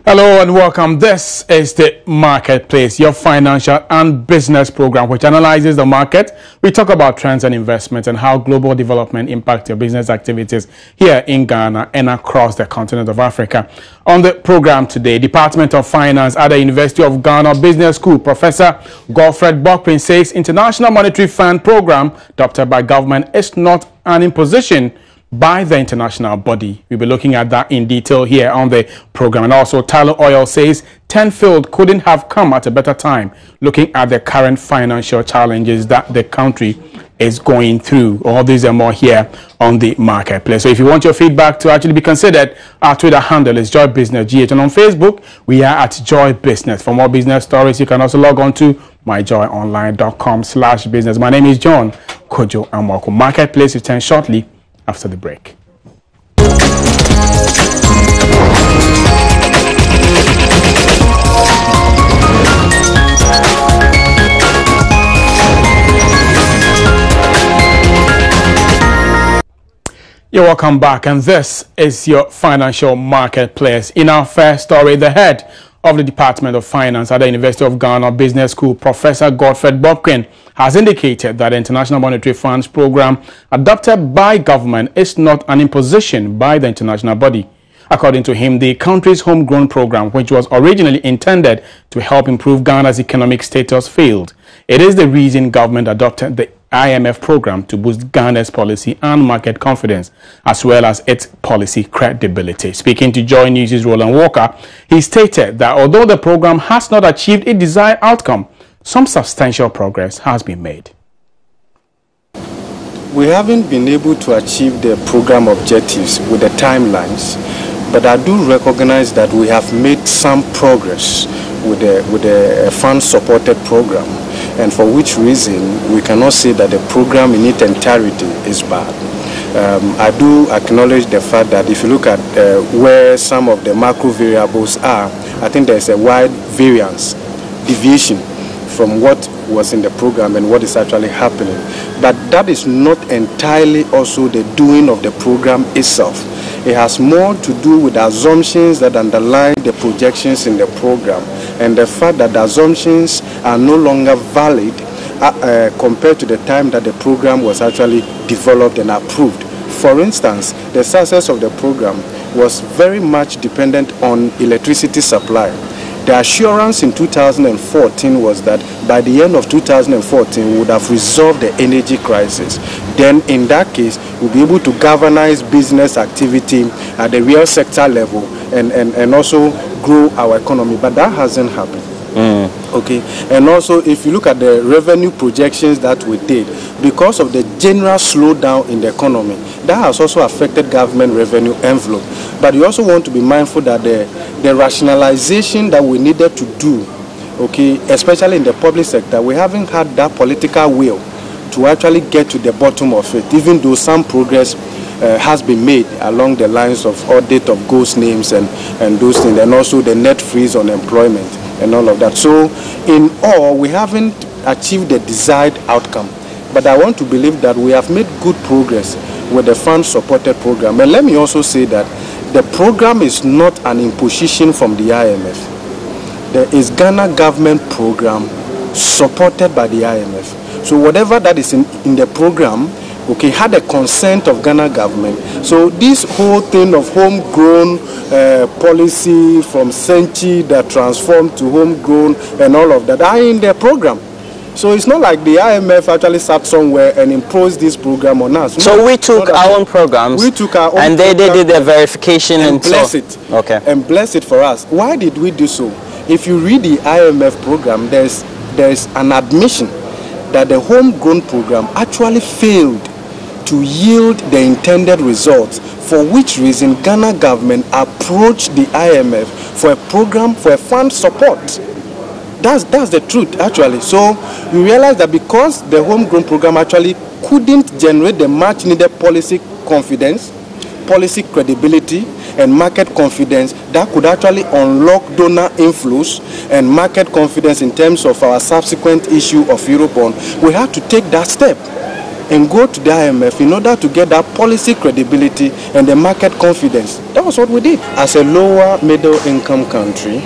Hello and welcome. This is the Marketplace, your financial and business program which analyzes the market. We talk about trends and investments and how global development impacts your business activities here in Ghana and across the continent of Africa. On the program today, Department of Finance at the University of Ghana Business School, Professor Godfred Bokpin says International Monetary Fund program adopted by government is not an imposition by the international body. We'll be looking at that in detail here on the program. And also, Tyler Oil says Tenfield couldn't have come at a better time, looking at the current financial challenges that the country is going through. All these and more here on the Marketplace. So if you want your feedback to actually be considered, our Twitter handle is Joy Business GH, and on Facebook we are at Joy Business. For more business stories, you can also log on to myjoyonline.com/business. My name is John Kojo Amwako. Marketplace returns shortly after the break. You're welcome back, and this is your financial Marketplace. In our first story, the head of the Department of Finance at the University of Ghana Business School, Professor Godfred Bokpin, has indicated that the International Monetary Fund's program adopted by government is not an imposition by the international body. According to him, the country's homegrown program, which was originally intended to help improve Ghana's economic status, failed. It is the reason government adopted the IMF program to boost Ghana's policy and market confidence, as well as its policy credibility. Speaking to Joy News' Roland Walker, he stated that although the program has not achieved its desired outcome, some substantial progress has been made. We haven't been able to achieve the program objectives with the timelines, but I do recognize that we have made some progress with the fund-supported program, and for which reason we cannot say that the program in its entirety is bad. I do acknowledge the fact that if you look at where some of the macro variables are, I think there's a wide deviation from what was in the program and what is actually happening. But that is not entirely also the doing of the program itself. It has more to do with the assumptions that underlie the projections in the program, and the fact that the assumptions are no longer valid compared to the time that the program was actually developed and approved. For instance, the success of the program was very much dependent on electricity supply. The assurance in 2014 was that by the end of 2014 we would have resolved the energy crisis. Then in that case we'll be able to galvanize business activity at the real sector level and also grow our economy, but that hasn't happened. Okay, and also if you look at the revenue projections that we did, because of the general slowdown in the economy, that has also affected government revenue envelope. But you also want to be mindful that the rationalization that we needed to do, okay, especially in the public sector, we haven't had that political will to actually get to the bottom of it, even though some progress has been made along the lines of audit of ghost names and those things, and also the net freeze on employment and all of that. So in all, we haven't achieved the desired outcome, but I want to believe that we have made good progress with the fund-supported program. And let me also say that the program is not an imposition from the IMF. There is Ghana government program supported by the IMF. So whatever that is in the program, okay, had the consent of Ghana government. So this whole thing of homegrown policy from Senchi that transformed to homegrown and all of that are in the program. So it's not like the IMF actually sat somewhere and imposed this program on us. So we took our own programs, we took our own and they did their verification and bless it. Okay. And bless it for us. Why did we do so? If you read the IMF program, there's an admission that the homegrown program actually failed to yield the intended results, for which reason Ghana government approached the IMF for a program, for a fund support. That's the truth actually. So we realize that because the homegrown program actually couldn't generate the much needed policy confidence, policy credibility and market confidence that could actually unlock donor inflows and market confidence in terms of our subsequent issue of Eurobond, we had to take that step. and go to the IMF in order to get that policy credibility and the market confidence. That was what we did. As a lower middle income country,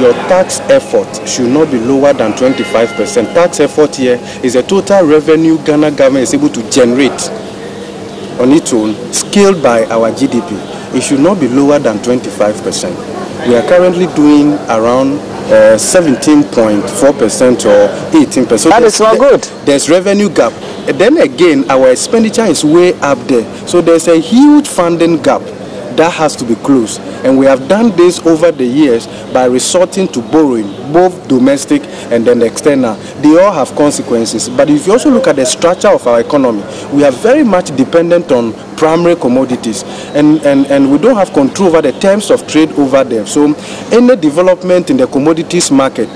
your tax effort should not be lower than 25%. Tax effort here is a total revenue Ghana government is able to generate on its own, scaled by our GDP. It should not be lower than 25%. We are currently doing around 17.4% or 18%. So that is not good. There's revenue gap. And then again, our expenditure is way up there. So there's a huge funding gap that has to be closed. And we have done this over the years by resorting to borrowing, both domestic and then external. They all have consequences. But if you also look at the structure of our economy, we are very much dependent on primary commodities. And we don't have control over the terms of trade over them. So any development in the commodities market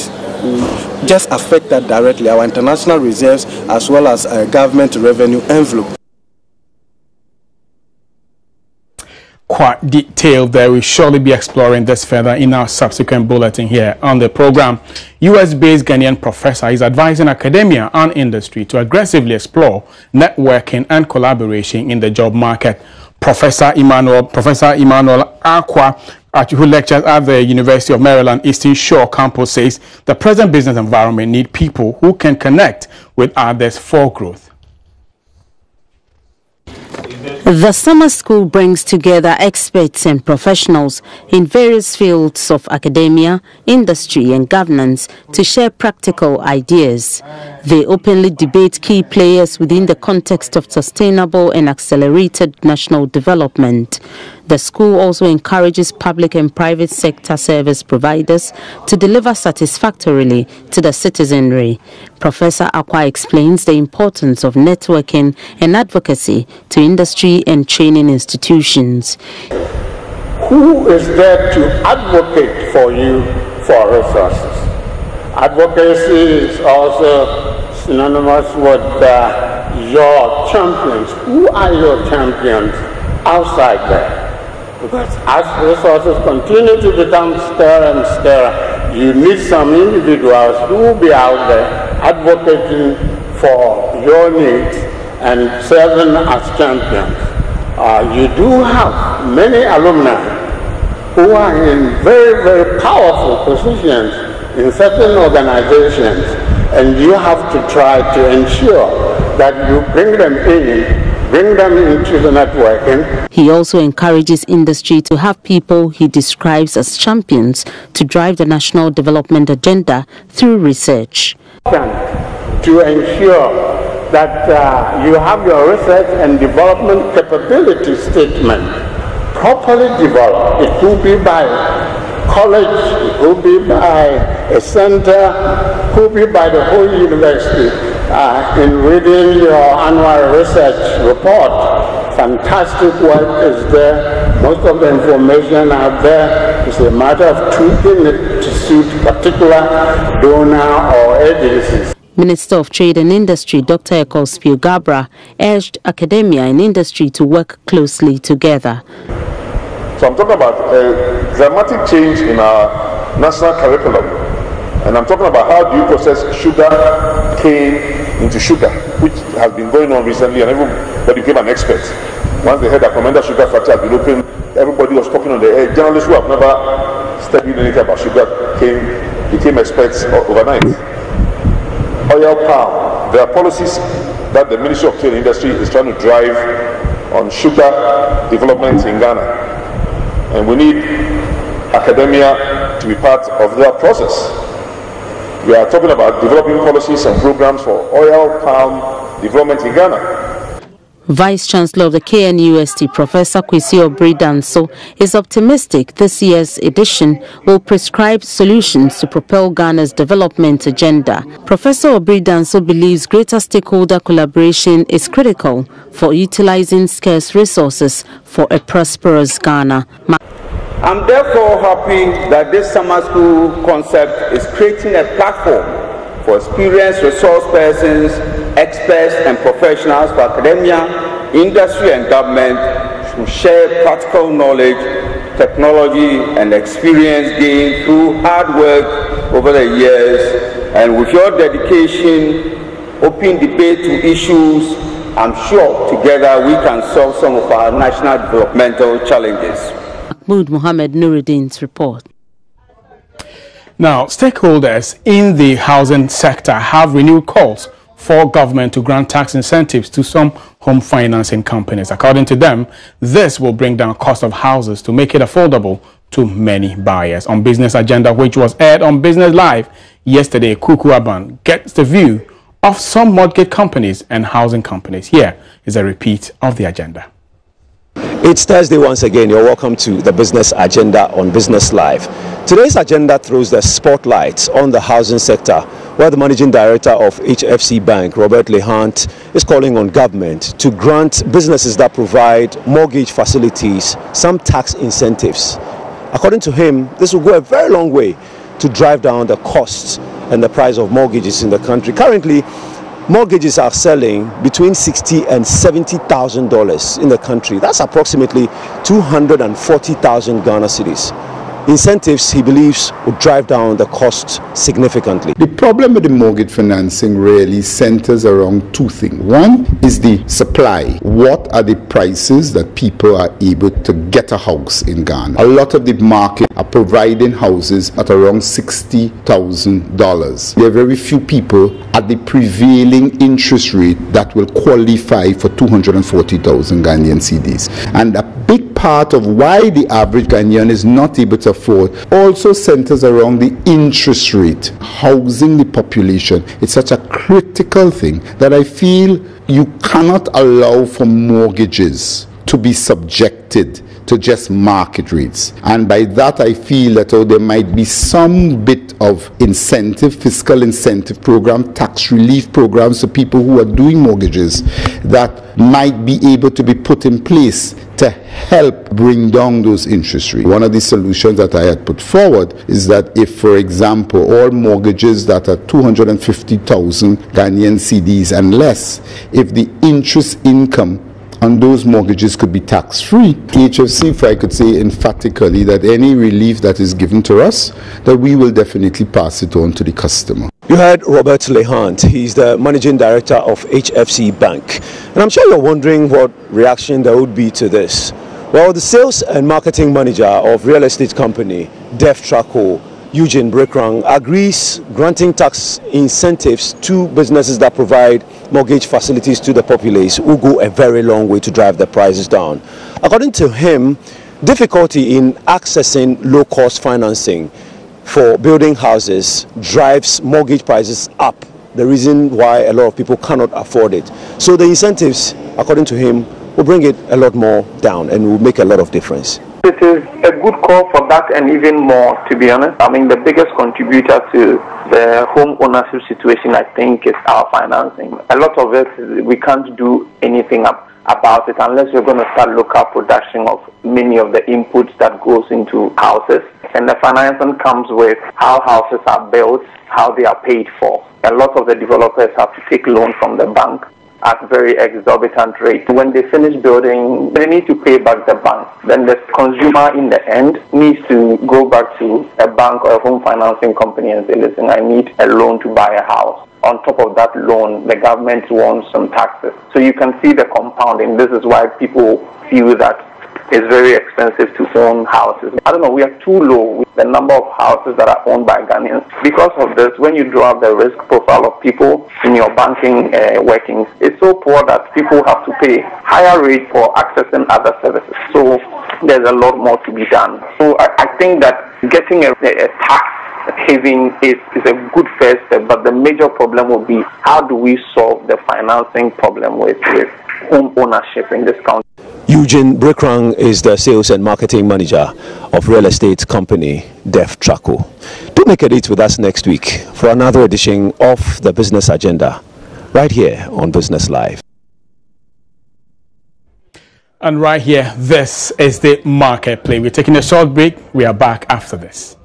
just affect that directly, our international reserves as well as government revenue envelope. Quite detailed there. We'll surely be exploring this further in our subsequent bulletin here on the program. US-based Ghanaian professor is advising academia and industry to aggressively explore networking and collaboration in the job market. Professor Emmanuel Akwa, who lectures at the University of Maryland Eastern Shore campus, says the present business environment needs people who can connect with others for growth. The summer school brings together experts and professionals in various fields of academia, industry and governance to share practical ideas. They openly debate key players within the context of sustainable and accelerated national development. The school also encourages public and private sector service providers to deliver satisfactorily to the citizenry. Professor Akwa explains the importance of networking and advocacy to industry and training institutions. Who is there to advocate for you for resources? Advocacy is also synonymous with your champions. Who are your champions outside there? Because as resources continue to become scarcer and scarcer, you need some individuals who will be out there advocating for your needs and serving as champions. You do have many alumni who are in very, very powerful positions in certain organizations, and you have to try to ensure that you bring them into the networking. He also encourages industry to have people he describes as champions to drive the national development agenda through research. To ensure that you have your research and development capability statement properly developed. It could be by college, it could be by a center, it could be by the whole university. In reading your annual research report, fantastic work is there. Most of the information out there is a matter of tweaking it to suit particular donor or agencies. Minister of Trade and Industry, Dr. Ekospi Gabra, urged academia and industry to work closely together. So I'm talking about a dramatic change in our national curriculum. And I'm talking about how due process sugar cane into sugar, which has been going on recently, and everybody became an expert. Once they heard that Commander Sugar Factory had been open, everybody was talking on the air. Journalists who have never studied anything about sugar cane became experts overnight. Oil palm, there are policies that the Ministry of Trade and Industry is trying to drive on sugar development in Ghana. And we need academia to be part of that process. We are talking about developing policies and programs for oil palm development in Ghana. Vice Chancellor of the KNUST, Professor Kwesi Obri-Danso, is optimistic this year's edition will prescribe solutions to propel Ghana's development agenda. Professor Obri-Danso believes greater stakeholder collaboration is critical for utilizing scarce resources for a prosperous Ghana. I'm therefore happy that this summer school concept is creating a platform for experienced resource persons, experts and professionals for academia, industry and government to share practical knowledge, technology and experience gained through hard work over the years. And with your dedication, open debate to issues I'm sure together we can solve some of our national developmental challenges. Mahmoud Mohammed Nuruddin's report. Now, stakeholders in the housing sector have renewed calls for government to grant tax incentives to some home financing companies. According to them, this will bring down cost of houses to make it affordable to many buyers. On Business Agenda, which was aired on Business Live yesterday, Kuku Aban gets the view of some mortgage companies and housing companies. Here is a repeat of the agenda. It's Thursday once again. You're welcome to the Business Agenda on Business Live. Today's agenda throws the spotlight on the housing sector, where the Managing Director of HFC Bank, Robert Lehant, is calling on government to grant businesses that provide mortgage facilities some tax incentives. According to him, this will go a very long way to drive down the costs and the price of mortgages in the country. Currently, mortgages are selling between $60,000 and $70,000 in the country. That's approximately 240,000 Ghana cedis. Incentives, he believes, would drive down the cost significantly. The problem with the mortgage financing really centers around two things. One is the supply. What are the prices that people are able to get a house in Ghana? A lot of the market are providing houses at around $60,000. There are very few people at the prevailing interest rate that will qualify for 240,000 Ghanaian cedis. And a big part of why the average Ghanaian is not able to afford also centers around the interest rate. Housing the population, it's such a critical thing that I feel you cannot allow for mortgages to be subjected to just market rates. And by that I feel that there might be some bit of incentive, fiscal incentive program, tax relief programs to people who are doing mortgages that might be able to be put in place to help bring down those interest rates. One of the solutions that I had put forward is that if, for example, all mortgages that are 250,000 Ghanaian cedis and less, if the interest income on those mortgages could be tax-free. HFC, if I could say emphatically that any relief that is given to us, that we will definitely pass it on to the customer. You heard Robert Lehant. He's the Managing Director of HFC Bank. And I'm sure you're wondering what reaction there would be to this. Well, the Sales and Marketing Manager of real estate company, Def Traco, Eugene Brekrang, agrees granting tax incentives to businesses that provide mortgage facilities to the populace will go a very long way to drive the prices down. According to him, difficulty in accessing low-cost financing for building houses drives mortgage prices up, the reason why a lot of people cannot afford it. So the incentives, according to him, will bring it a lot more down and will make a lot of difference. It is a good call for that and even more, to be honest. I mean, the biggest contributor to the home ownership situation, I think, is our financing. A lot of it, we can't do anything about it unless we're going to start local production of many of the inputs that goes into houses. And the financing comes with how houses are built, how they are paid for. A lot of the developers have to take loans from the bank at very exorbitant rates. When they finish building, they need to pay back the bank. Then the consumer in the end needs to go back to a bank or a home financing company and say, listen, I need a loan to buy a house. On top of that loan, the government wants some taxes. So you can see the compounding. This is why people feel that it's very expensive to own houses. I don't know, we are too low with the number of houses that are owned by Ghanaians. Because of this, when you draw up the risk profile of people in your banking workings, it's so poor that people have to pay higher rates for accessing other services. So there's a lot more to be done. So I think that getting a tax haven is a good first step, but the major problem will be how do we solve the financing problem with home ownership in this country. Eugene Brekrang is the Sales and Marketing Manager of real estate company Def Traco. Do make a date with us next week for another edition of the Business Agenda, right here on Business Live. And right here, this is the Marketplace. We're taking a short break. We are back after this.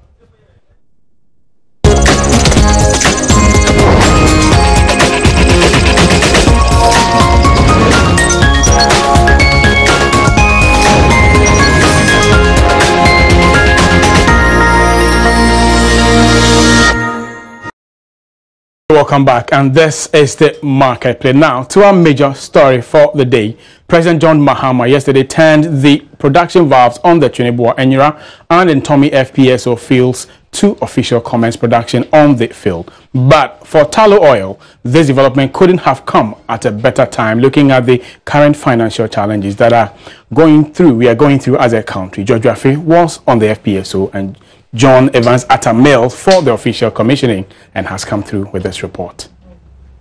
Welcome back, and this is the Marketplace. Now, to our major story for the day. President John Mahama yesterday turned the production valves on the Trinidad Enyira and Ntomi FPSO fields to official commence production on the field. But for Tullow Oil, this development couldn't have come at a better time, looking at the current financial challenges that we are going through as a country. George Rafi was on the FPSO and John Evans at a mill for the official commissioning and has come through with this report.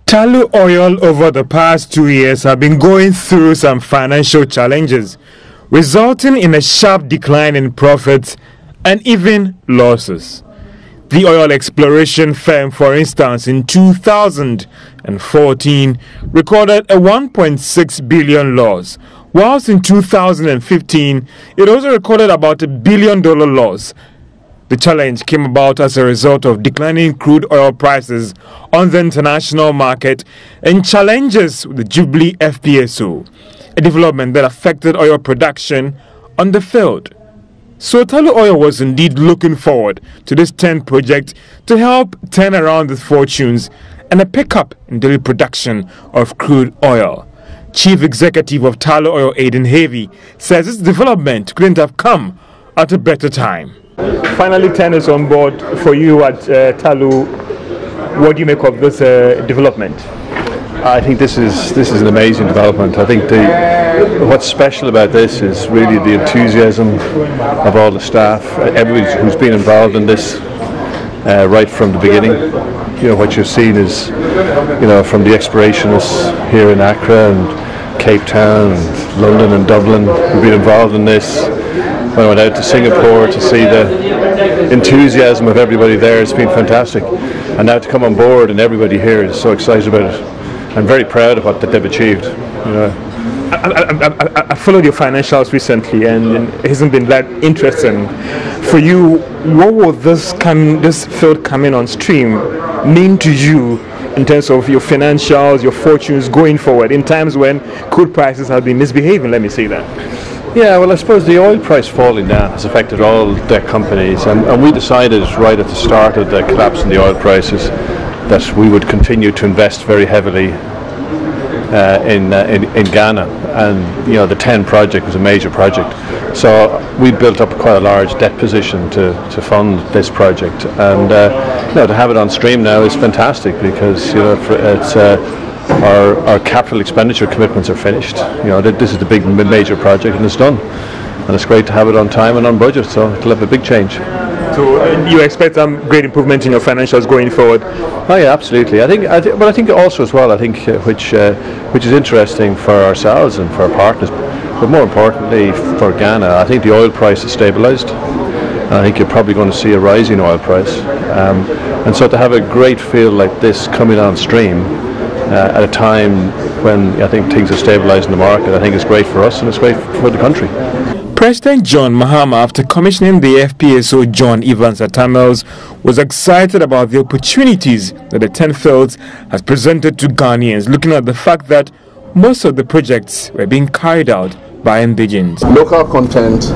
Tullow Oil over the past 2 years have been going through some financial challenges, resulting in a sharp decline in profits and even losses. The oil exploration firm, for instance, in 2014 recorded a 1.6 billion loss, whilst in 2015 it also recorded about $1 billion loss. The challenge came about as a result of declining crude oil prices on the international market and challenges with the Jubilee FPSO, a development that affected oil production on the field. So Tullow Oil was indeed looking forward to this 10 project to help turn around the fortunes and a pickup in daily production of crude oil. Chief Executive of Tullow Oil, Aiden Havey, says this development couldn't have come at a better time. Finally, 10 is on board for you at Tullow. What do you make of this development? I think this is an amazing development. I think what's special about this is really the enthusiasm of all the staff, everybody who's been involved in this right from the beginning. You know, what you've seen is, you know, from the explorationists here in Accra and Cape Town and London and Dublin who've been involved in this. When I went out to Singapore to see the enthusiasm of everybody there, it's been fantastic. And now to come on board and everybody here is so excited about it. I'm very proud of what they've achieved. You know. I followed your financials recently, and it hasn't been that interesting. For you, what will this field coming on stream mean to you in terms of your financials, your fortunes going forward, in times when crude prices have been misbehaving, let me say that? Yeah, well, I suppose the oil price falling down has affected all the companies, and we decided right at the start of the collapse in the oil prices that we would continue to invest very heavily in Ghana, and you know, the 10 project was a major project, so we built up quite a large debt position to fund this project, and you know, to have it on stream now is fantastic because, you know, it's our capital expenditure commitments are finished. You know, this is the big major project and it's done, and it's great to have it on time and on budget, so it'll have a big change. So you expect some great improvement in your financials going forward? Oh yeah, absolutely. I think also as well, I think which is interesting for ourselves and for our partners, but more importantly for Ghana, I think the oil price has stabilised, and I think you're probably going to see a rising oil price, and so to have a great field like this coming on stream at a time when I think things are stabilised in the market, I think it's great for us and it's great for the country. President John Mahama, after commissioning the FPSO John Evans at Tamils, was excited about the opportunities that the 10 fields has presented to Ghanaians, looking at the fact that most of the projects were being carried out by indigenes. Local content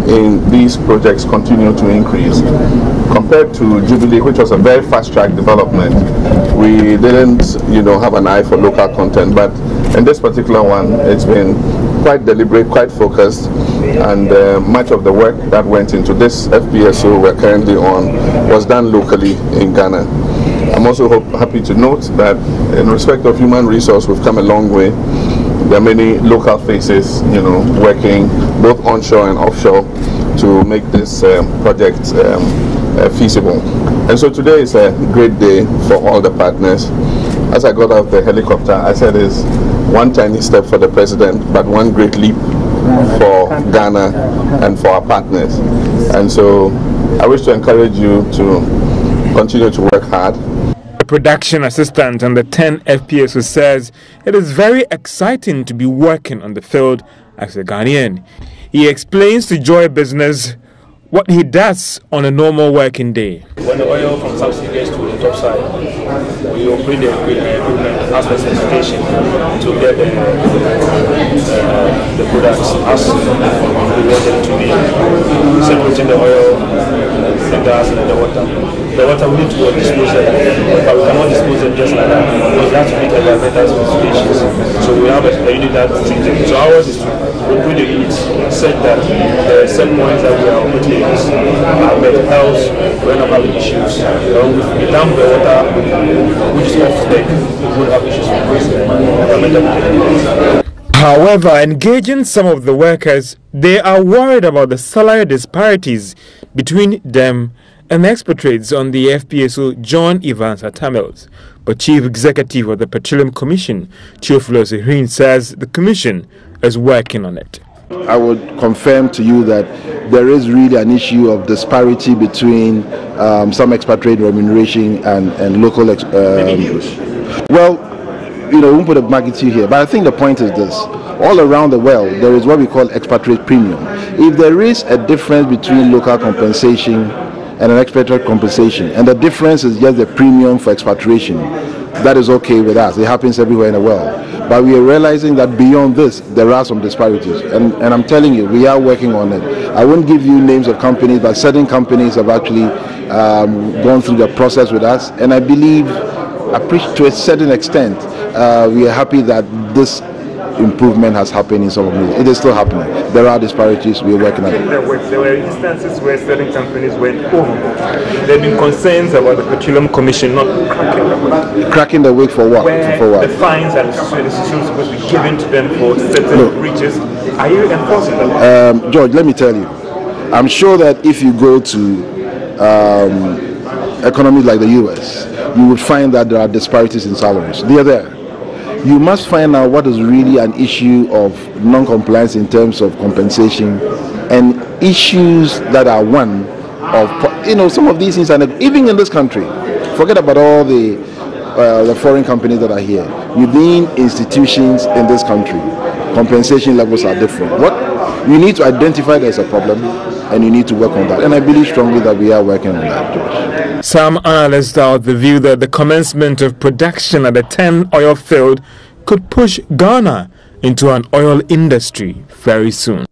in these projects continue to increase. Compared to Jubilee, which was a very fast-track development, we didn't, have an eye for local content, but in this particular one, it's been quite deliberate, quite focused, and much of the work that went into this FPSO we're currently on was done locally in Ghana. I'm also happy to note that in respect of human resource, we've come a long way. There are many local faces, working both onshore and offshore to make this project feasible. And so today is a great day for all the partners. As I got out of the helicopter, I said it's one tiny step for the president, but one great leap for Ghana and for our partners. And so I wish to encourage you to continue to work hard. The production assistant on the 10 FPSO says it is very exciting to be working on the field as a Ghanaian. He explains to Joy Business what he does on a normal working day. When the oil from subsea gets to the top side, we operate the equipment as specification to get the products as we want them to be. Separate between the oil, the gas, and the water. The water we need to dispose it, but we cannot dispose it just like that because that meet environmental specifications. So we have a unit that treats it. So ours is to operate the unit such that the set points that we are operating is met, else we end up having issues. If we dump the water, which is off spec, we would have issues with environmental. However, engaging some of the workers, they are worried about the salary disparities between them and expatriates on the FPSO John Evans Atamils. But Chief Executive of the Petroleum Commission, Theophilus Ihrin, says the Commission is working on it. I would confirm to you that there is really an issue of disparity between some expatriate remuneration and local. Well, we won't put a magnitude here, but I think the point is this. All around the world, there is what we call expatriate premium. If there is a difference between local compensation and an expatriate compensation, and the difference is just the premium for expatriation, that is okay with us. It happens everywhere in the world. But we are realizing that beyond this, there are some disparities. And I'm telling you, we are working on it. I won't give you names of companies, but certain companies have actually gone through the process with us. And I believe, to a certain extent, we are happy that this improvement has happened in some of these. It is still happening. There are disparities. We are working on it. There were instances where certain companies went overboard. There have been concerns about the Petroleum Commission not cracking the whip. Cracking the whip for what? For what? The fines and the decisions supposed to be given to them for certain breaches. Are you enforcing them? George, let me tell you. I'm sure that if you go to economies like the US, you would find that there are disparities in salaries. They are there. You must find out what is really an issue of non-compliance in terms of compensation and issues that are one of, some of these things, and even in this country, forget about all the foreign companies that are here. Within institutions in this country, compensation levels are different. What you need to identify there's a problem, and you need to work on that. And I believe strongly that we are working on that, George. Some analysts are of the view that the commencement of production at the 10 oil field could push Ghana into an oil industry very soon.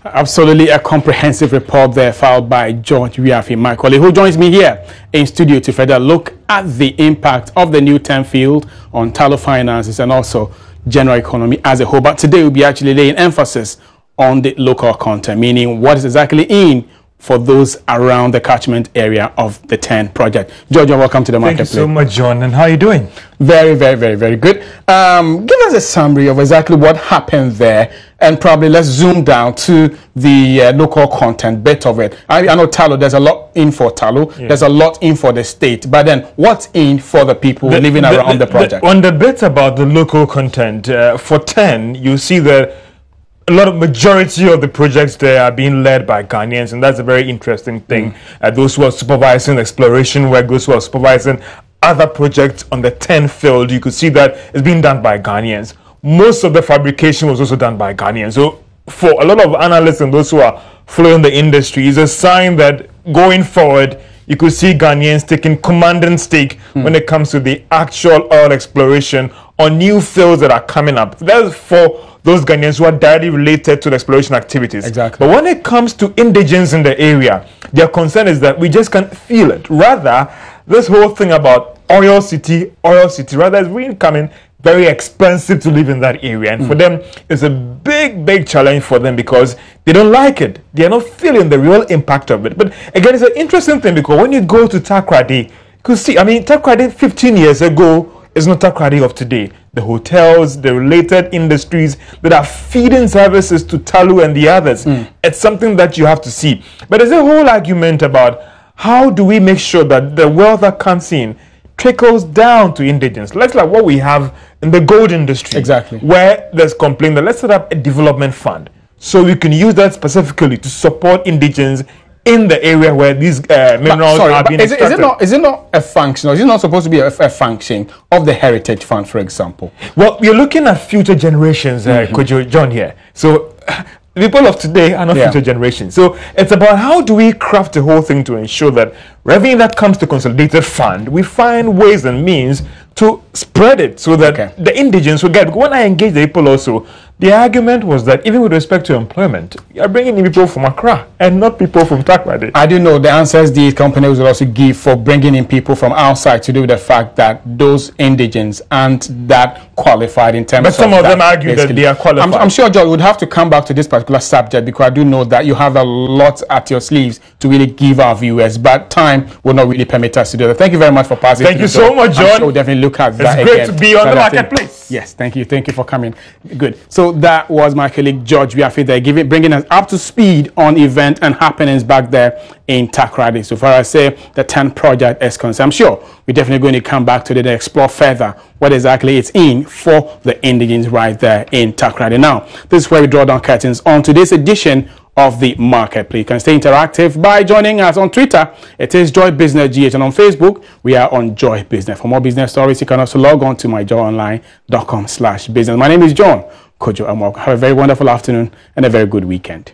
Absolutely a comprehensive report there filed by George Wiafi, my colleague, who joins me here in studio to further look at the impact of the new 10 field on Tullow finances and also general economy as a whole. But today we'll be actually laying emphasis on the local content, meaning what is exactly in for those around the catchment area of the 10 project. George, welcome to the marketplace. Thank you so much, John. And how are you doing? Very, very, very, very good. Give us a summary of exactly what happened there, and probably let's zoom down to the local content bit of it. I know Tullow, there's a lot in for Tullow, there's a lot in for the state, but then what's in for the people living around the project? On the bit about the local content, for 10, you see that a lot of majority of the projects there are being led by Ghanaians, and that's a very interesting thing. Those who are supervising exploration work, those who are supervising other projects on the 10 field, you could see that it's being done by Ghanaians. Most of the fabrication was also done by Ghanaians. So for a lot of analysts and those who are following the industry, it's a sign that going forward, you could see Ghanaians taking commanding stake when it comes to the actual oil exploration on new fields that are coming up. That's for those Ghanaians who are directly related to the exploration activities. Exactly. But when it comes to indigents in the area, their concern is that we just can't feel it. Rather, this whole thing about oil city, rather it's really coming very expensive to live in that area. And for them, it's a big, big challenge for them because they don't like it. They are not feeling the real impact of it. But again, it's an interesting thing because when you go to Takoradi, you could see, Takoradi 15 years ago is not Takoradi of today. The hotels, the related industries that are feeding services to Tullow and the others. It's something that you have to see. But there's a whole argument about how do we make sure that the wealth that comes in trickles down to indigents. Let's like what we have in the gold industry. Exactly. Where there's complaint that let's set up a development fund so we can use that specifically to support indigents in the area where these minerals are being extracted. Is it not a function, or is it not supposed to be a function of the Heritage Fund, for example? Well, we're looking at future generations, John, here. So the people of today are not future generations. So it's about how do we craft the whole thing to ensure that revenue that comes to consolidated fund, we find ways and means to spread it so that the indigents will get. When I engage the people also, The argument was that even with respect to employment, you're bringing in people from Accra and not people from Takoradi. I do know the answers these companies will also give for bringing in people from outside to do with the fact that those indigents aren't that qualified in terms of. But some of them argue that they are qualified. I'm sure, George, would have to come back to this particular subject because I do know that you have a lot at your sleeves to really give our viewers, but time will not really permit us to do that. Thank you very much for passing. Thank you so much, John. We'll definitely look at that again. It's great to be on the marketplace. Yes, thank you. Thank you for coming. Good. So that was my colleague George Biafi there, bringing us up to speed on events and happenings back there in Takoradi. So far as say the 10 project is concerned, I'm sure we're definitely going to come back to it and explore further what exactly it's in for the indigents right there in Takoradi. Now, this is where we draw down curtains on today's edition of the Marketplace. You can stay interactive by joining us on Twitter. It is Joy Business GH, and on Facebook we are on Joy Business. For more business stories, you can also log on to myjoyonline.com/business. My name is John Kojo Amok. Have a very wonderful afternoon and a very good weekend.